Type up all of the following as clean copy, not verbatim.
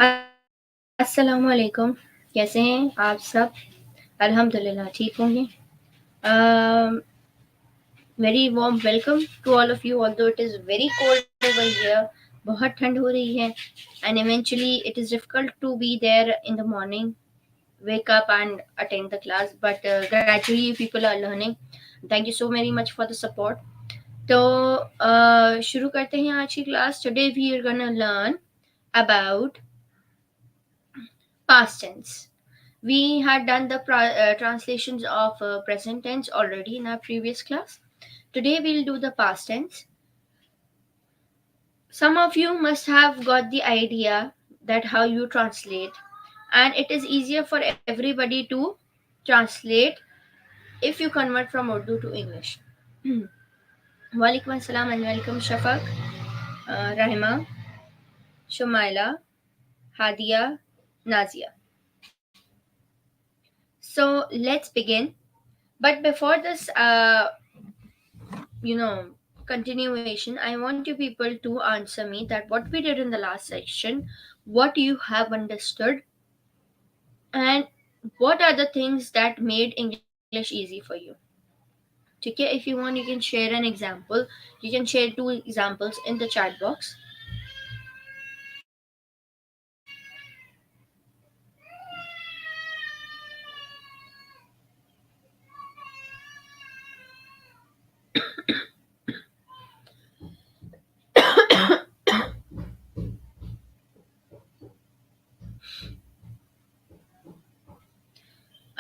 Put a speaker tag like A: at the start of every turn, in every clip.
A: अस्सलामुअलैकुम। कैसे हैं आप सब? अल्हम्दुलिल्लाह ठीक होंगे। Very warm welcome to all of you, although it is very cold over here. बहुत ठंड हो रही है and eventually it is difficult to be there in the morning, wake up and attend the class, but gradually people are learning. Thank you so very much for the support. तो शुरू करते हैं आज की class. Today we are gonna learn about past tense. We had done the translations of present tense already in our previous class. Today we'll do the past tense. Some of you must have got the idea that how you translate, and it is easier for everybody to translate if you convert from Urdu to English. Walaikum assalam and welcome Shafaq, Rahima, Shumaila, Hadia, Nazia. So let's begin. But before this, you know, continuation, I want you people to answer me that what we did in the last section, what you have understood, and what are the things that made English easy for you. Okay, if you want, you can share an example. You can share two examples in the chat box.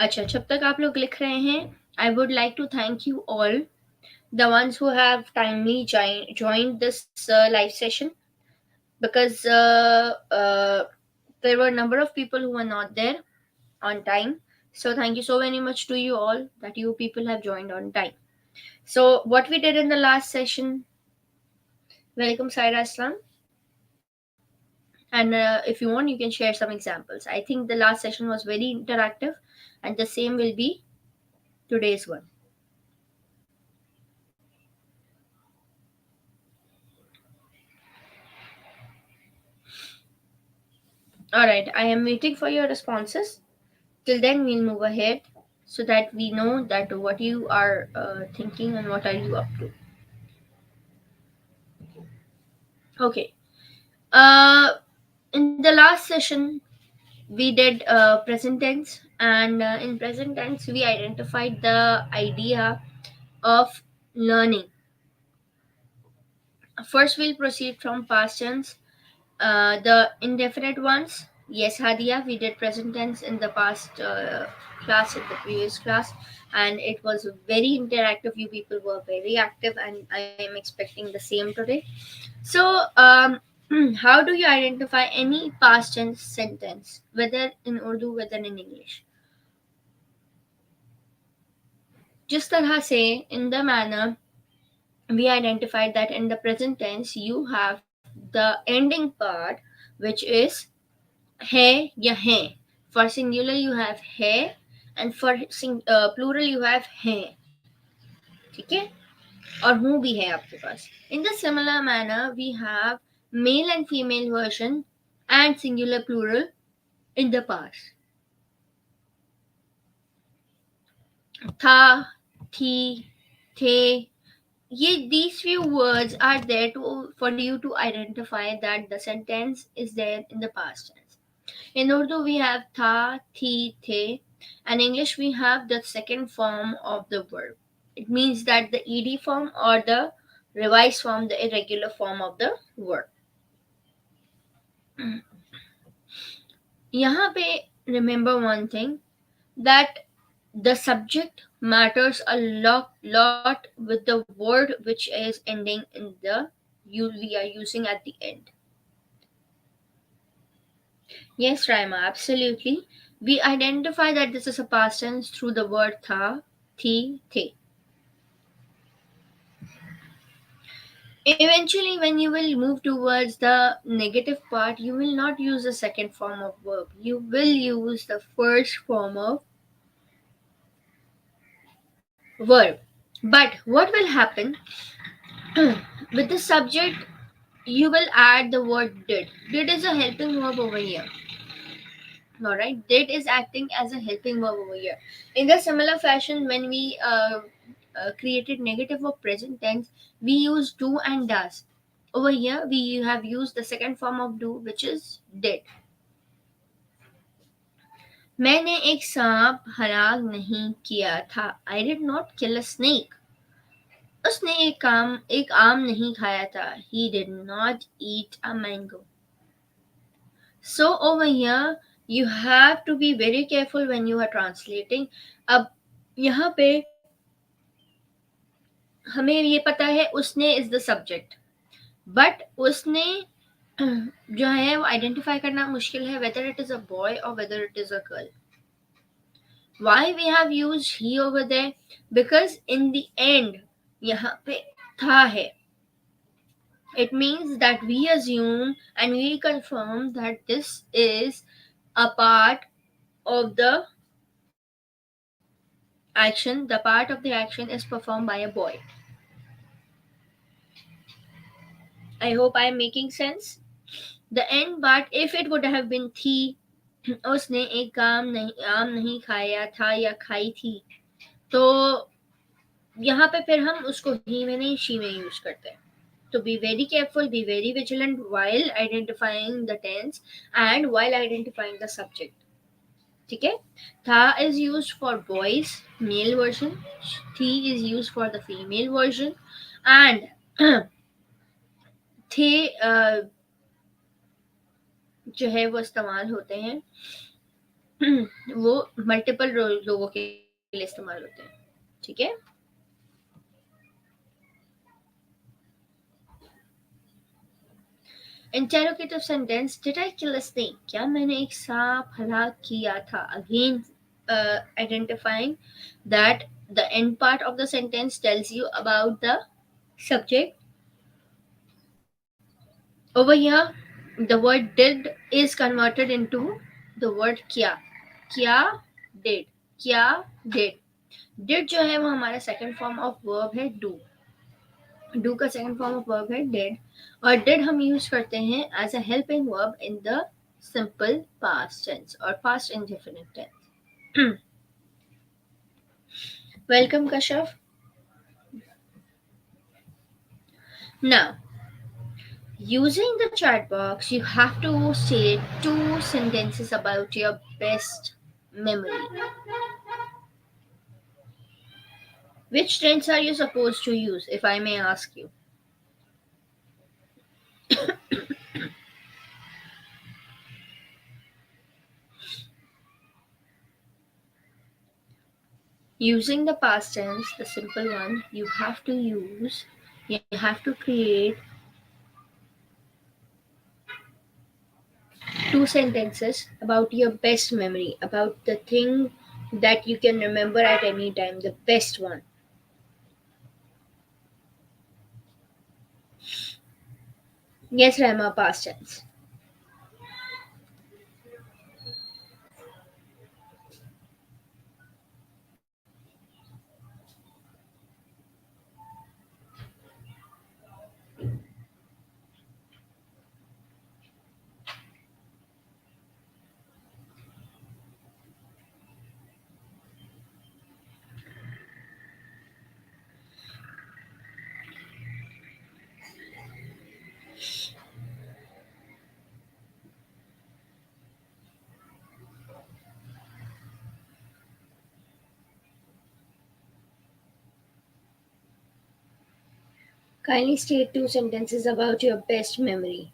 A: अच्छा, जब तक आप लोग लिख रहे हैं, I would like to thank you all, the ones who have timely joined this live session, because there were a number of people who were not there on time. So thank you so very much to you all that you people have joined on time. So what we did in the last session, welcome Saira Islam, and if you want, you can share some examples. I think the last session was very interactive, and the same will be today's one. All right, I am waiting for your responses. Till then, we'll move ahead so that we know that what you are thinking and what are you up to. Okay. In the last session, we did present tense, and in present tense, we identified the idea of learning. First, we'll proceed from past tense. The indefinite ones, yes, Hadia, we did present tense in the past class, in the previous class, and it was very interactive. You people were very active, and I am expecting the same today. So, how do you identify any past tense sentence, whether in Urdu, whether in English? जिस तरह से in the manner we identified that in the present tense you have the ending part, which is है या हैं. For singular you have है, and for plural you have हैं. ठीक है, और हूँ भी है आपके पास. In the similar manner we have male and female version and singular plural in the past. था, थी, थे. These few words are there for you to identify that the sentence is there in the past tense. In Urdu, we have tha, thi, the, and English we have the second form of the verb. It means that the ed form or the revised form, the irregular form of the verb. यहाँ पे remember one thing, that the subject matters a lot with the word which is ending in the we are using at the end. Yes, Raima, absolutely. We identify that this is a past tense through the word tha, thi, the. Eventually, when you will move towards the negative part, you will not use the second form of verb. You will use the first form of verb. But what will happen with the subject? you will add the word did. Did is a helping verb over here. Alright, did is acting as a helping verb over here. In the similar fashion, when we created negative or present tense, we use do and does. Over here, we have used the second form of do, which is did. मैंने एक सांप हलाक नहीं किया था. I did not kill a snake. उसने एक आम नहीं खाया था. He did not eat a mango. So over here, you have to be very careful when you are translating. अब यहाँ पे हमें ये पता है उसने is the subject, but उसने जो है वो identify करना मुश्किल है whether it is a boy or whether it is a girl. Why we have used he over there? Because in the end यहाँ पे था है. It means that we assume and we confirm that this is a part of the action. The part of the action is performed by a boy. I hope I am making sense. The end part, if it would have been थी, उसने एक आम नहीं खाया था या खाई थी, तो यहाँ पे फिर हम उसको ही में नहीं शी में यूज करते हैं. So be very careful, be very vigilant while identifying the tense and while identifying the subject. ठीक है. था is used for boys, male version. थी is used for the female version. And थे जो है वो इस्तेमाल होते हैं वो मल्टीपल लोगों के लिए इस्तेमाल होते हैं. ठीक है. Interrogative sentence. Did I kill a snake? क्या मैंने एक सांप हलाक किया था? Again, identifying that the end part of the sentence tells you about the subject. Over here, the word did is converted into the word क्या. क्या did. क्या did. Did जो है वो हमारा second form of verb है do. Do का second form of verb है did. और did हम use करते हैं as a helping verb in the simple past tense or past indefinite tense. Welcome, Kashav. Now, using the chat box, you have to say 2 sentences about your best memory. Which tense are you supposed to use, if I may ask you? Using the past tense, the simple one, you have to create 2 sentences about your best memory, about the thing that you can remember at any time, the best one. Yes, Rama, past tense. Kindly state 2 sentences about your best memory.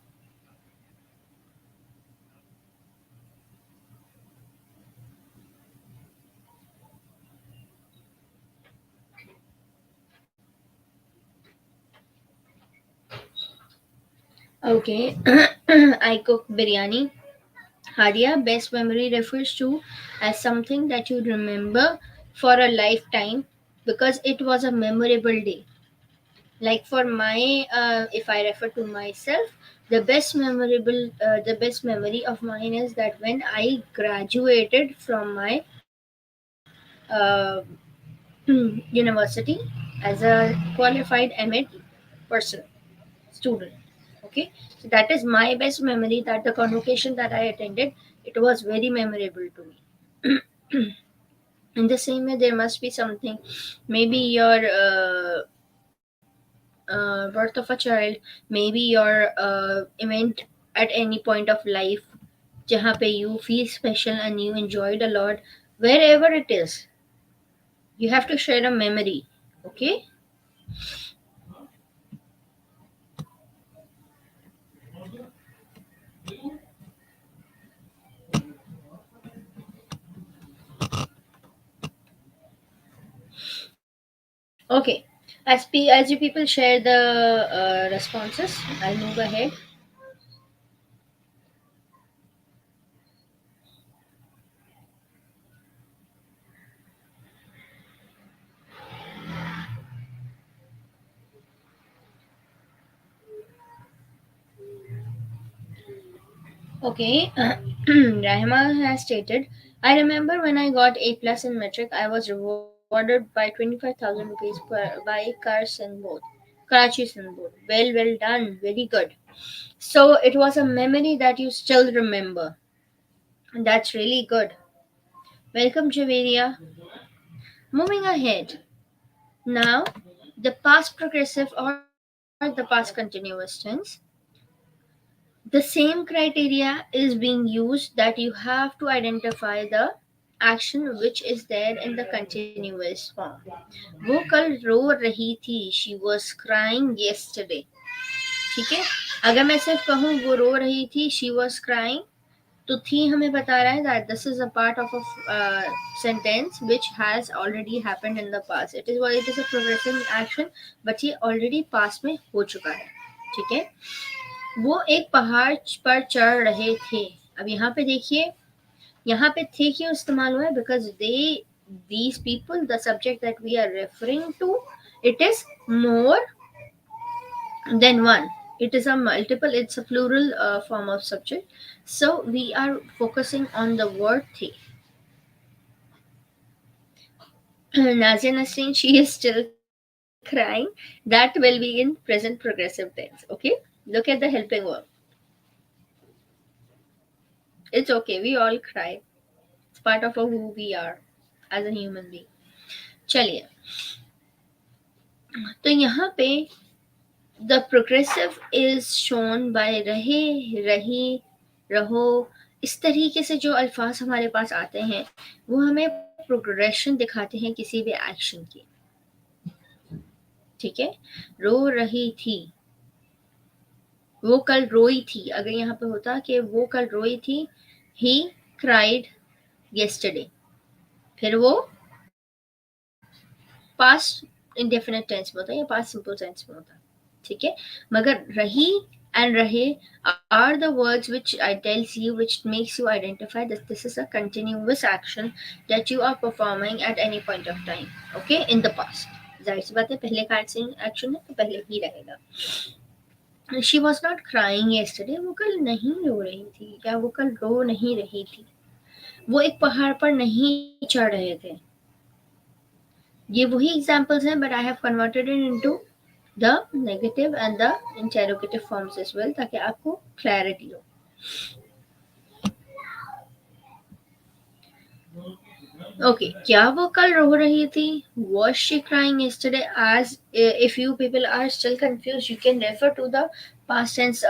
A: Okay, I cook biryani. Hadia, best memory refers to as something that you remember for a lifetime because it was a memorable day. Like for my, if I refer to myself, the best memory of mine is that when I graduated from my university as a qualified MA person student. Okay, so that is my best memory, that the convocation that I attended, it was very memorable to me. In the same way, there must be something, maybe your birth of a child, maybe your event at any point of life जहाँ पे you feel special and you enjoyed a lot, wherever it is, you have to share a memory. Okay. Okay, as you people share the responses, I'll move ahead. Okay, Rahma has stated, I remember when I got A plus in metric, I was rewarded by 25,000 rupees by Karachi Sin board. Well done, very good. So it was a memory that you still remember. That's really good. Welcome, Javeria. Moving ahead. Now, the past progressive or the past continuous tense. The same criteria is being used, that you have to identify the action which is there in the continuous form. वो कल रो रही थी, she was crying yesterday. ठीक है, अगर मैं सिर्फ कहूँ वो रो रही थी, she was crying, तो थी हमें बता रहा है that this is a part of a sentence which has already happened in the past. It is a progressive action, but ये already past में हो चुका है. ठीक है, वो एक पहाड़ पर चढ़ रहे थे. अब यहाँ पे देखिए, यहाँ पे थे क्यों इस्तेमाल हुआ है, because these people, the subject that we are referring to, it is more than one. It is a multiple, it's a plural form of subject. So we are focusing on the word the. Nazia Nasreen, she is still crying. That will be in present progressive tense. Okay, look at the helping verb. It's okay, we all cry. It's part of who we are as a human being. चलिए, तो यहाँ पे the progressive is shown by रहे, रही, रहो. इस तरीके से जो अल्फाज हमारे पास आते हैं, वो हमें प्रोग्रेशन दिखाते हैं किसी भी एक्शन की. ठीक है, रो रही थी, वो कल रोई थी. अगर यहाँ पे होता कि वो कल रोई थी, he cried yesterday, फिर वो पास्ट इंडेफिनिट टेंस में होता है या पास्ट सिंपल टेंस में होता है. ठीक है, मगर रही and rahe are the words which I tells you, which makes you identify that this is a continuous action that you are performing at any point of time. Okay, in the past. जाहिर सी बात है, पहले का action है तो पहले ही रहेगा. She was not crying yesterday, वो कल नहीं रो रही थी, या वो कल रो नहीं रही थी. वो एक पहाड़ पर नहीं चढ़ रहे थे. ये वही एग्जाम्पल्स हैं, but I have converted it into the negative and the interrogative forms as well, ताकि आपको क्लैरिटी हो. ओके, क्या वो कल रो रही थी? Was she crying yesterday? As if you people are still confused, you can refer to the past tense.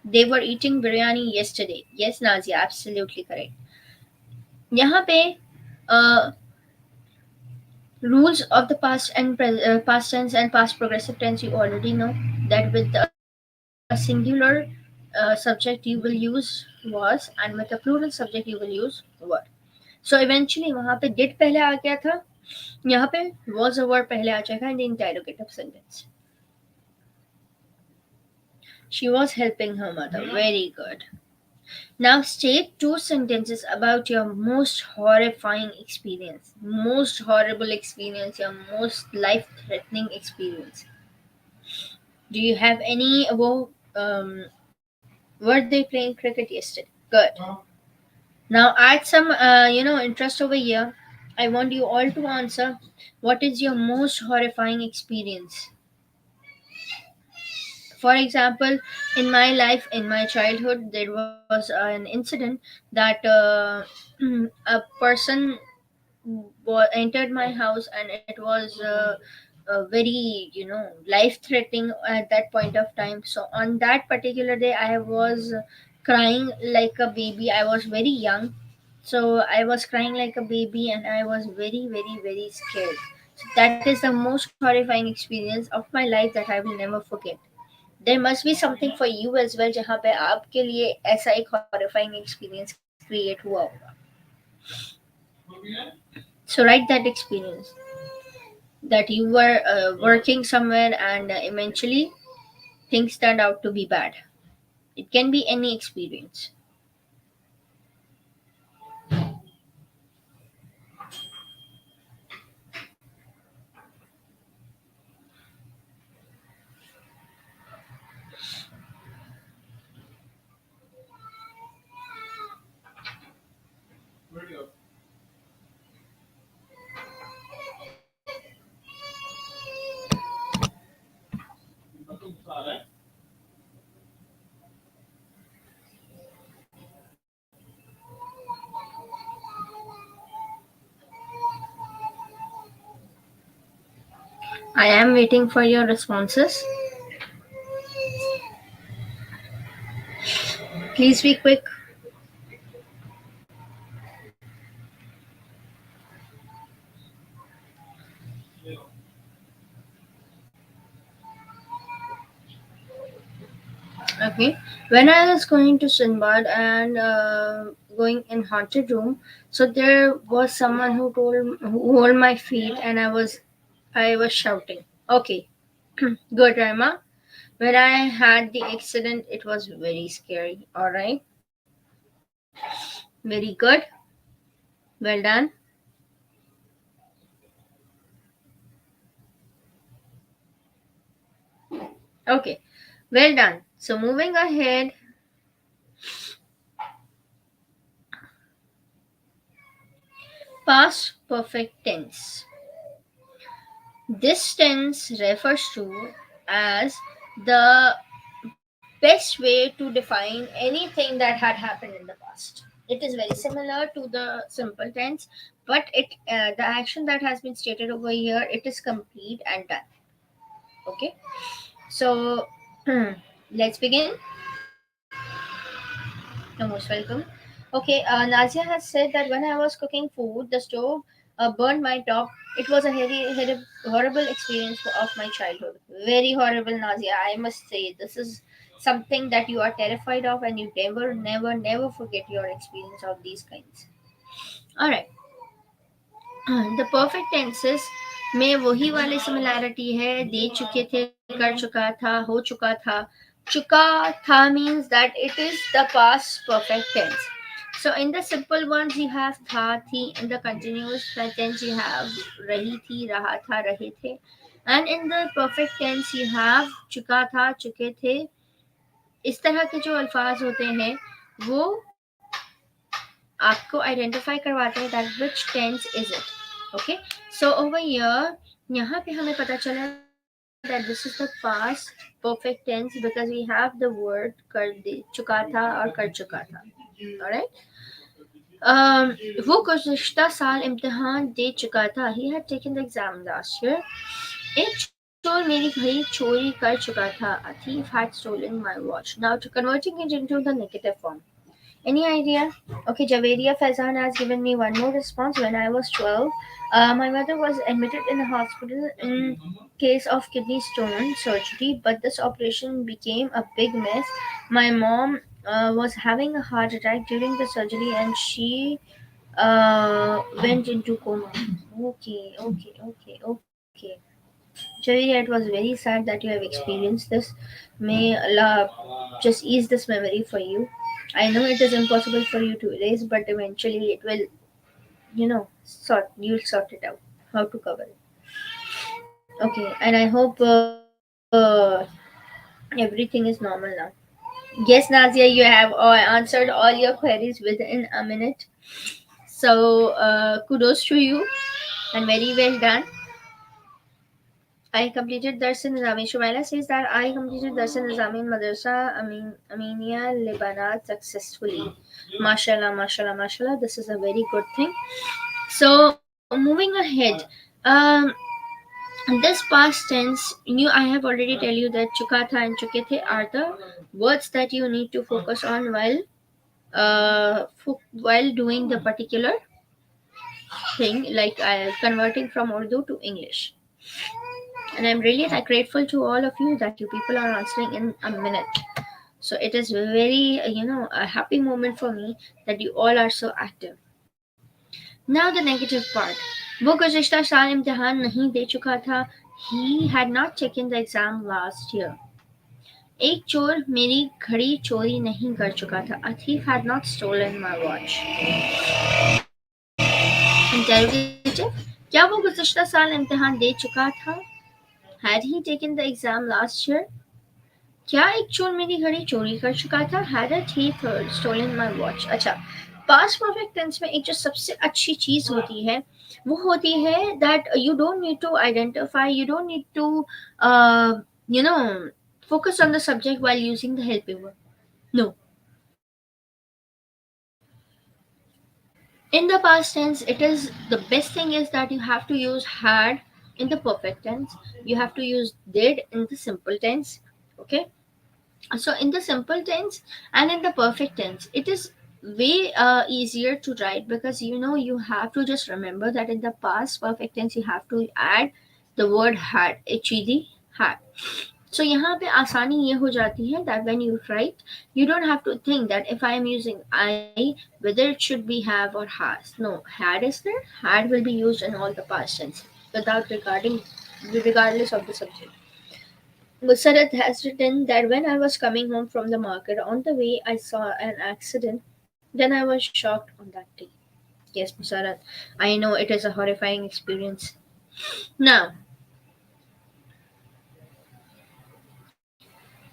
A: They were eating biryani yesterday. Yes, Nazia, absolutely correct. यहाँ पे rules of the past tense and past progressive tense, you already know that with a singular subject you will use was, and with a plural subject you will use were. So eventually वहाँ पे did पहले आ गया था, यहाँ पे was a word पहले आ जाएगा in the interrogative sentence. She was helping her mother. Very good. Now state two sentences about your most horrifying experience, most horrible experience, your most life-threatening experience. Do you have any? Well, were they playing cricket yesterday? Good. Now add some, interest over here. I want you all to answer. What is your most horrifying experience? For example, in my life, in my childhood, there was an incident that a person entered my house, and it was very, life threatening at that point of time. So on that particular day, I was crying like a baby. I was very young, so I was crying like a baby, and I was very, very, very scared. So that is the most horrifying experience of my life that I will never forget. There must be something for you as well जहाँ पे आपके लिए ऐसा एक horrifying experience create हुआ होगा. So write that experience that you were working somewhere, and eventually things turned out to be bad. It can be any experience. I am waiting for your responses. Please be quick. Okay. When I was going to Sinbad and going in haunted room, so there was someone who hold my feet, and I was shouting. Okay, good, Rama. When I had the accident, it was very scary. All right, very good, well done. Okay, well done. So moving ahead, past perfect tense. This tense refers to as the best way to define anything that had happened in the past. It is very similar to the simple tense, but the action that has been stated over here, it is complete and done. Okay, so let's begin. You're most welcome. Okay, Nazia has said that when I was cooking food, the stove burned my top. It was a horrible experience of my childhood. Very horrible, Nazia. I must say, this is something that you are terrified of, and you never, never, never forget your experience of these kinds. All right. The perfect tenses में वही वाली similarity है. दे चुके थे, कर चुका था, हो चुका था. चुका था means that it is the past perfect tense. So in the simple ones you have था, थी. In the continuous tense you have रही थी, रहा था, रहे थे. And in the perfect tense you have चुका था, चुके थे. इस तरह के जो अल्फाज होते हैं वो आपको आइडेंटिफाई करवाते हैं that which tense is it. Okay, so over here, यहाँ पे हमें पता चला that this is the past perfect tense because we have the word कर दे चुका था और कर चुका था. Alright. वो गुज़िश्ता साल इम्तिहान दे चुका था. He had taken the exam last year. एक चोर मेरी घड़ी चोरी कर चुका था. A thief had stolen my watch. Now to converting it into the negative form. Any idea? Okay, Javeria Faizan has given me one more response. When I was 12, my mother was admitted in the hospital in case of kidney stone surgery, but this operation became a big mess. My mom was having a heart attack during the surgery, and she went into coma. Okay, okay, okay, okay. Javeria, it was very sad that you have experienced this. May Allah just ease this memory for you. I know it is impossible for you to erase, but eventually it will, you'll sort it out. How to cover it. Okay, and I hope everything is normal now. Yes, Nazia, you have answered all your queries within a minute. So kudos to you and very well done. I completed Dars in Nizami. Shumaila says that I completed Dars in Nizami in Madrasa Aminiya Libanat successfully. Mashallah, mashallah, mashallah. This is a very good thing. So moving ahead, um, this past tense, I have already tell you that chuka tha and chuke the are the words that you need to focus on while doing the particular thing, like converting from Urdu to English. And I'm really grateful to all of you that you people are answering in a minute. So it is very, a happy moment for me that you all are so active. Now the negative part. वो गुज़िश्ता साल इम्तिहान नहीं दे चुका था. He had not taken the exam last year. एक चोर मेरी घड़ी चोरी नहीं कर चुका था. A thief had not stolen my watch. Interrogative. क्या वो गुज़िश्ता साल इम्तिहान दे चुका था? Had he taken the exam last year? क्या एक चोर मेरी घड़ी चोरी कर चुका था? Had a thief stolen my watch? अच्छा, पास्ट परफेक्ट टेंस में एक जो सबसे अच्छी चीज होती है वो होती है that you don't need to identify, you don't need to you know focus on the subject while using the helping verb. No. In the past tense, it is the best thing is that you have to use had in the perfect tense. You have to use did in the simple tense. Okay. So in the simple tense and in the perfect tense, it is way easier to write because you have to just remember that in the past perfect tense you have to add the word had, had. So यहाँ पे आसानी ये हो जाती है that when you write, you don't have to think that if I am using I, whether it should be have or has. No, had is there. Had will be used in all the past tense without regardless of the subject. Musarat has written that when I was coming home from the market, on the way I saw an accident. Then I was shocked on that day. Yes, Musarat, I know it is a horrifying experience. Now,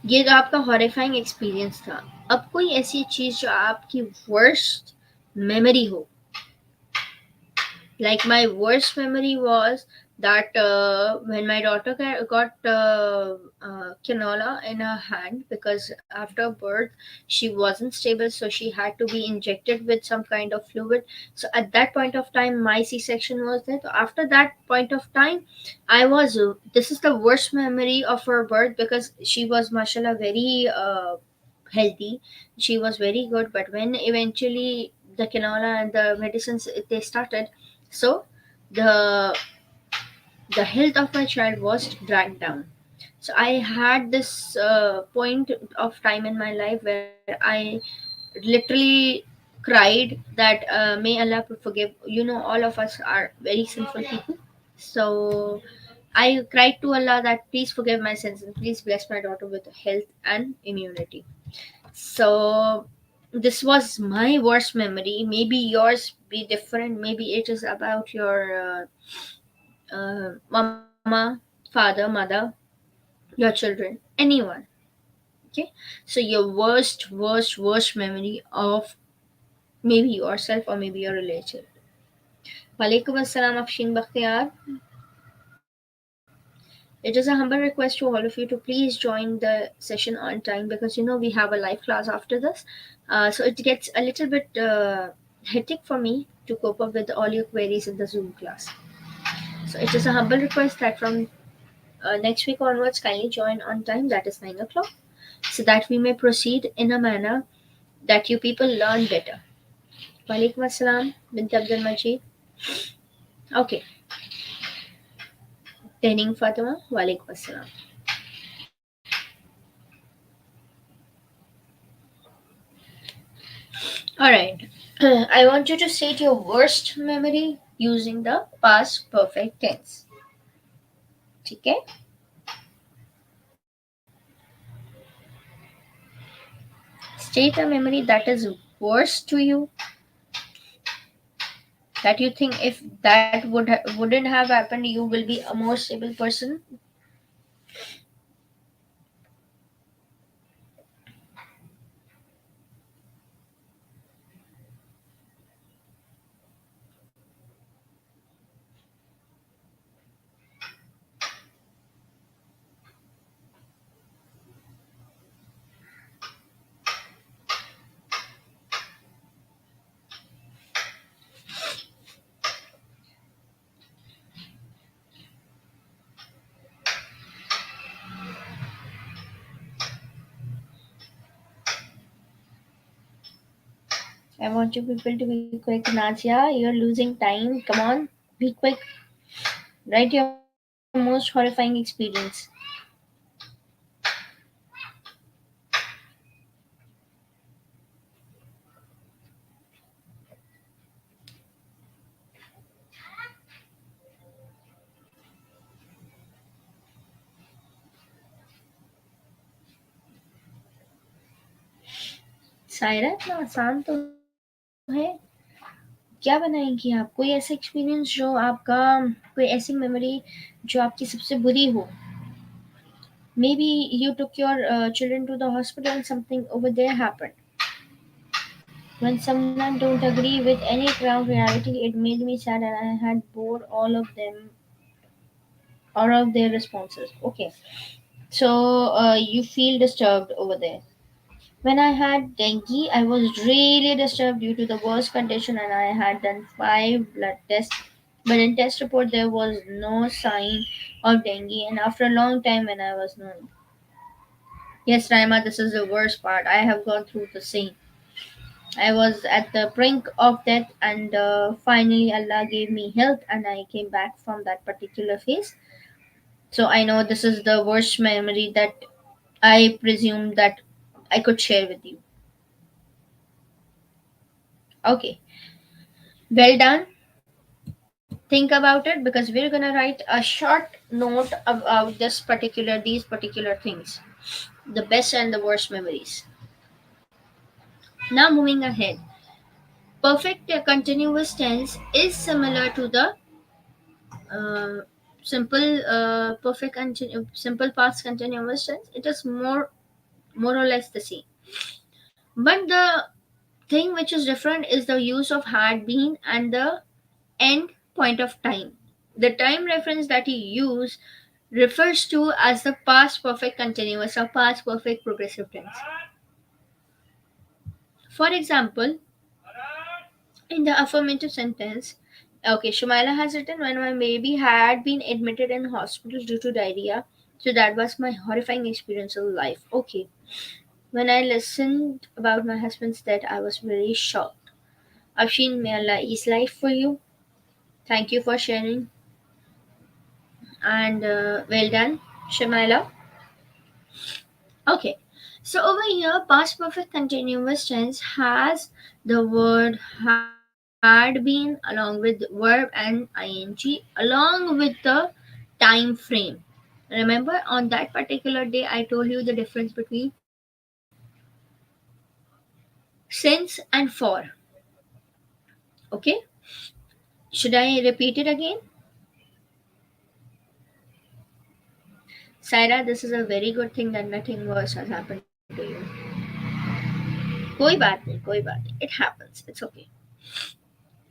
A: ये तो आपका horrifying experience था. अब कोई ऐसी चीज जो आपकी वर्स्ट मेमोरी हो. Like my worst memory was that when my daughter got canola in her hand because after birth she wasn't stable, so she had to be injected with some kind of fluid. So at that point of time my c-section was there. So after that point of time I was this is the worst memory of her birth because she was mashallah very healthy. She was very good, but when eventually the canola and the medicines they started, so the the health of my child was dragged down. So I had this point of time in my life where I literally cried that may Allah forgive, all of us are very sinful people. So I cried to Allah that please forgive my sins and please bless my daughter with health and immunity. So this was my worst memory. Maybe yours be different. Maybe it is about your mama, father, mother, your children, anyone. Okay. So your worst memory of maybe yourself or maybe your relative. Walaikum assalam, Afshin Bakhtiyar. It is a humble request to all of you to please join the session on time because we have a live class after this. So it gets a little bit hectic for me to cope up with all your queries in the Zoom class. So it is a humble request that from next week onwards, kindly join on time, that is 9 o'clock, so that we may proceed in a manner that you people learn better. Walaikum assalam, Bint Abdul Majid. Okay, Tehning Fatima, Walaikum assalam. Alright, I want you to state your worst memory using the past perfect tense. Okay? State a memory that is worst to you, that you think if that wouldn't have happened, you will be a more stable person. I want you people to be quick. Nadia, you're losing time. Come on, be quick. Write your most horrifying experience. Saira इतना आसान तो है. क्या बनाएंगी आप? कोई ऐसा experience जो आपका, कोई ऐसी मेमोरी जो आपकी सबसे बुरी हो. Maybe you took your children to the hospital and something over there happened. When someone don't agree with any ground reality, it made me sad and I had bored all of their responses. Okay, so you feel disturbed over there. When I had dengue, I was really disturbed due to the worst condition, and I had done 5 blood tests. But in test report, there was no sign of dengue, and after a long time, when I was known. Yes, Raima, this is the worst part. I have gone through the same. I was at the brink of death, and finally, Allah gave me health, and I came back from that particular phase. So I know this is the worst memory that I presume that I could share with you. Okay, well done. Think about it because we're gonna write a short note about these particular things, the best and the worst memories. Now moving ahead, perfect continuous tense is similar to the uh, simple past continuous tense. It is more or less the same, but the thing which is different is the use of had been and the end point of time. The time reference that you use refers to as the past perfect continuous or past perfect progressive tense. For example, in the affirmative sentence, okay, Shumaila has written, when my baby had been admitted in hospital due to diarrhea, so that was my horrifying experience of life. Okay, when I listened about my husband's death, I was very shocked. Afshin, may Allah ease life for you. Thank you for sharing, and well done, Shumaila. Okay, so over here, past perfect continuous tense has the word had been along with verb and ing along with the time frame. Remember, on that particular day, I told you the difference between since and for. Okay, should I repeat it again? Saira, this is a very good thing that nothing worse has happened to you. कोई बात नहीं, it happens, it's okay.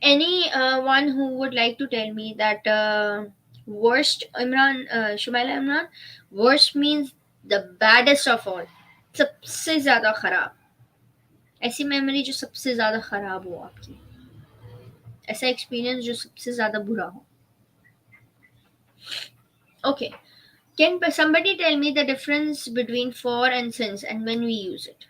A: Any one who would like to tell me that worst, Imran, Shumaila Imran, worst means the baddest of all, सबसे ज्यादा खराब, ऐसी memory जो सबसे ज्यादा खराब हो आपकी, ऐसा एक्सपीरियंस जो सबसे ज्यादा बुरा हो. Okay, can somebody tell me the difference between for and since and when we use it?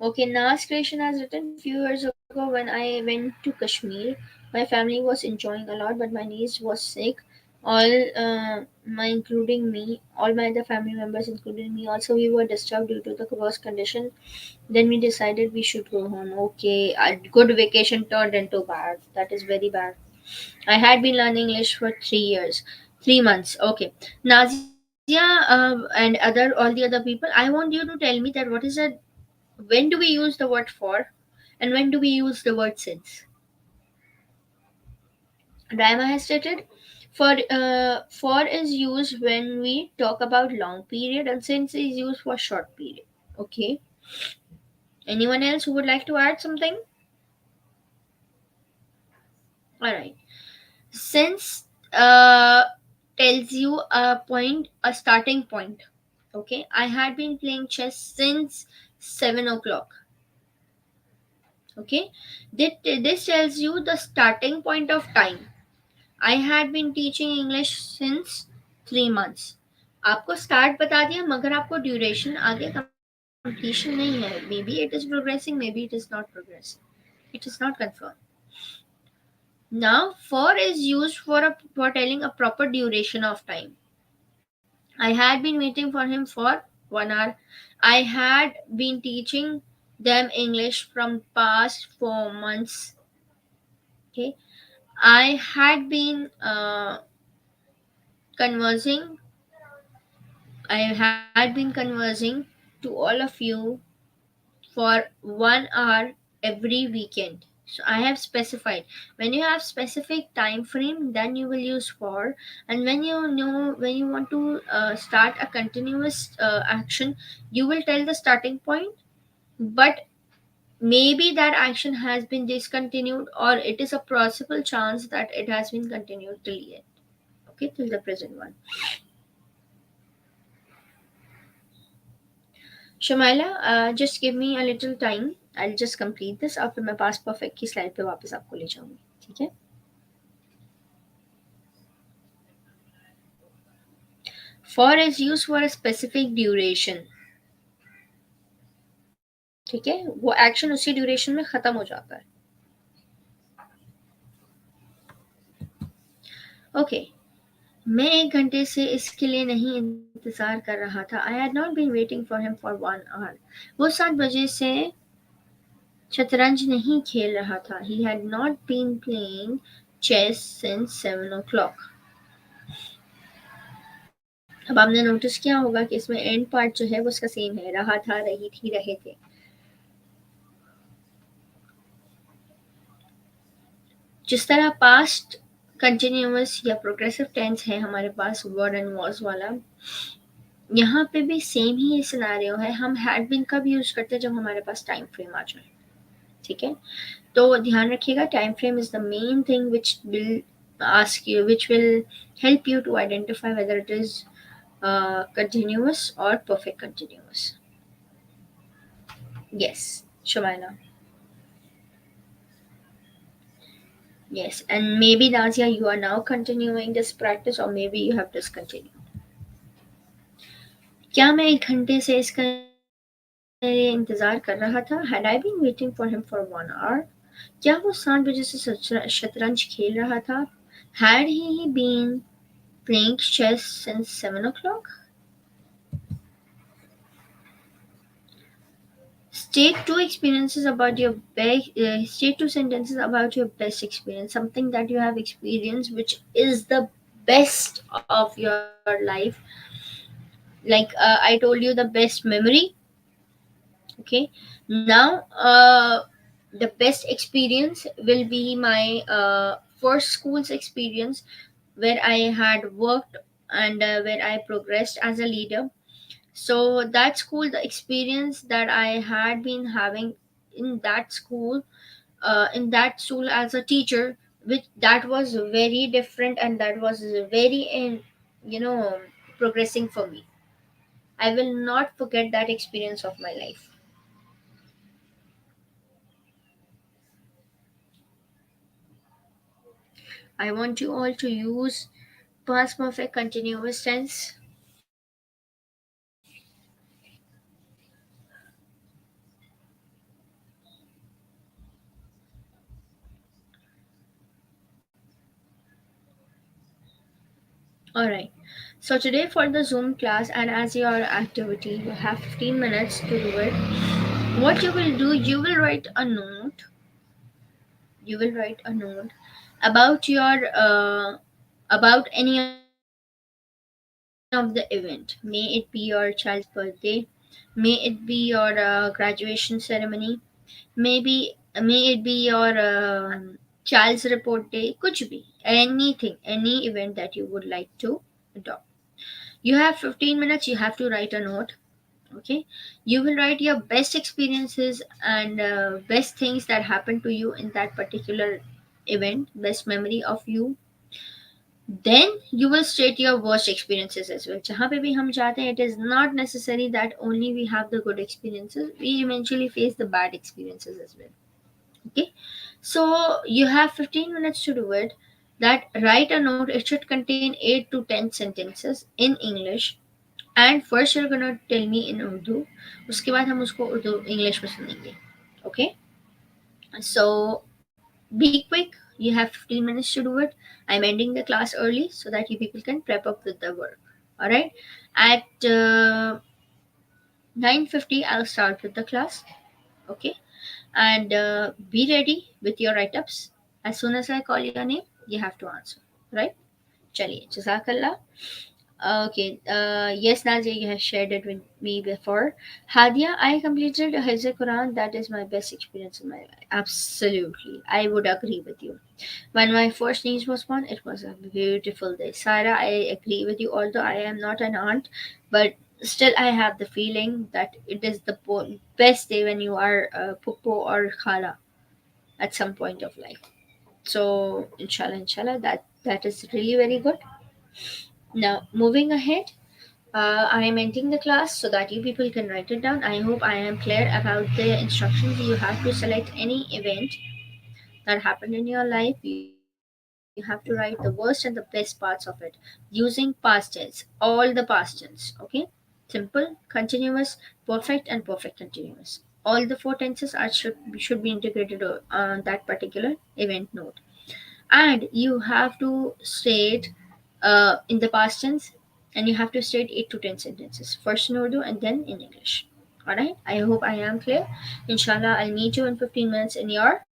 A: Okay, Nas Creation has written, few years ago when I went to Kashmir, my family was enjoying a lot, but my niece was sick. All my other family members, including me, also we were disturbed due to the worst condition. Then we decided we should go home. Okay, a good vacation turned into bad. That is very bad. I had been learning English for 3 years, 3 months. Okay, Nazia and all the other people, I want you to tell me that what is a when do we use the word for and when do we use the word since? Raima has stated, for is used when we talk about long period and since is used for short period. Okay. Anyone else who would like to add something? All right. Since tells you a starting point. Okay. I had been playing chess since 7 o'clock. Okay, this tells you the starting point of time. I had been teaching English since 3 months. आपको start बता दिया मगर आपको duration आगे completion नहीं है. May be it is progressing, may be it is not progressing, it is not confirmed. Now for is used for telling a proper duration of time. I had been waiting for him for 1 hour. I had been teaching them English from past 4 months. Okay, I had been conversing. I had been conversing to all of you for 1 hour every weekend. So I have specified. When you have specific time frame, then you will use for. And when you want to start a continuous action, you will tell the starting point. But maybe that action has been discontinued, or it is a possible chance that it has been continued till yet. Okay, till the present one. Shamaila, just give me a little time. I'll just complete this और फिर मैं past perfect की slide पे वापस आपको ले जाऊंगी. ठीक है? For is used for a specific duration. ठीक है? वो action उसी duration में खत्म हो जाता है. Okay. मैं 1 घंटे से इसके लिए नहीं इंतजार कर रहा था. I had not been waiting for him for 1 hour. वो 7 बजे से शतरंज नहीं खेल रहा था. He had not been playing chess since 7 o'clock. अब आपने नोटिस किया होगा कि इसमें एंड पार्ट जो है वो उसका सेम है. रहा था, रही थी, रहे थे. जिस तरह पास्ट कंटिन्यूअस या प्रोग्रेसिव टेंस है हमारे पास वर्ड एंड वॉज वाला, यहाँ पे भी सेम ही सिनेरियो है. हम हैड बीन कब यूज करते हैं? जब हमारे पास टाइम फ्रेम आ जाए. ठीक है, तो ध्यान रखिएगा, time frame is the main thing which will ask you, which will help you to identify whether it is continuous or perfect continuous. Yes, Shamaila. Yes, and maybe Nazia, you are now continuing this practice, or maybe you have discontinued. क्या मैं 1 घंटे से इसका इंतजार कर रहा था? Had I been waiting for him for 1 hour? क्या वो 7 बजे से शतरंज खेल रहा था? Had he been playing chess since 7 o'clock? State two experiences about your best. State two sentences about your best experience. Something that you have experienced, which is the best of your life. Like I told you, the best memory. Okay. Now, the best experience will be my first school's experience, where I had worked and where I progressed as a leader. So that school, the experience that I had been having in that school, in that school as a teacher, which that was very different, and that was very you know progressing for me. I will not forget that experience of my life. I want you all to use past perfect continuous tense. Alright, so today for the Zoom class and as your activity, you have 15 minutes to do it. What you will do, you will write a note. You will write a note about your about any of the event. May it be your child's birthday, may it be your graduation ceremony, may it be your child's report day, kuch bhi, anything, any event that you would like to adopt. You have 15 minutes, you have to write a note. Okay, you will write your best experiences and best things that happened to you in that particular event, best memory of you. Then you will state your worst experiences as well. जहाँ पे भी हम जाते हैं, it is not necessary that only we have the good experiences. We eventually face the bad experiences as well. Okay, so you have 15 minutes to do it. That write a note, it should contain 8 to 10 sentences in English, and first you're gonna tell me in Urdu, उसके बाद हम उसको Urdu English में सुनेंगे. Okay, so be quick, you have 15 minutes to do it. I'm ending the class early so that you people can prep up with the work. All right, at 9:50 I'll start with the class. Okay, and be ready with your write-ups. As soon as I call your name, you have to answer, right? Chaliye, jazakallah. Okay, yes, Nazia, you have shared it with me before. Hadia, I completed Hifz Quran. That is my best experience in my life. Absolutely, I would agree with you. When my first niece was born, it was a beautiful day. Sarah, I agree with you. Although I am not an aunt, but still I have the feeling that it is the best day when you are pupo or khala at some point of life. So inshallah, that is really very good. Now moving ahead, I am ending the class so that you people can write it down. I hope I am clear about the instructions. You have to select any event that happened in your life. You have to write the worst and the best parts of it using past tense, all the past tense. Okay, simple, continuous, perfect, and perfect continuous. All the four tenses are should be integrated on that particular event note, and you have to state in the past tense, and you have to state 8 to 10 sentences, first in Urdu and then in English. All right, I hope I am clear. Inshallah, I'll meet you in 15 minutes in your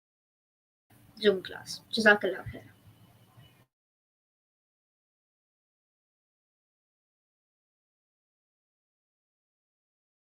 A: Zoom class. Jazakallah khair.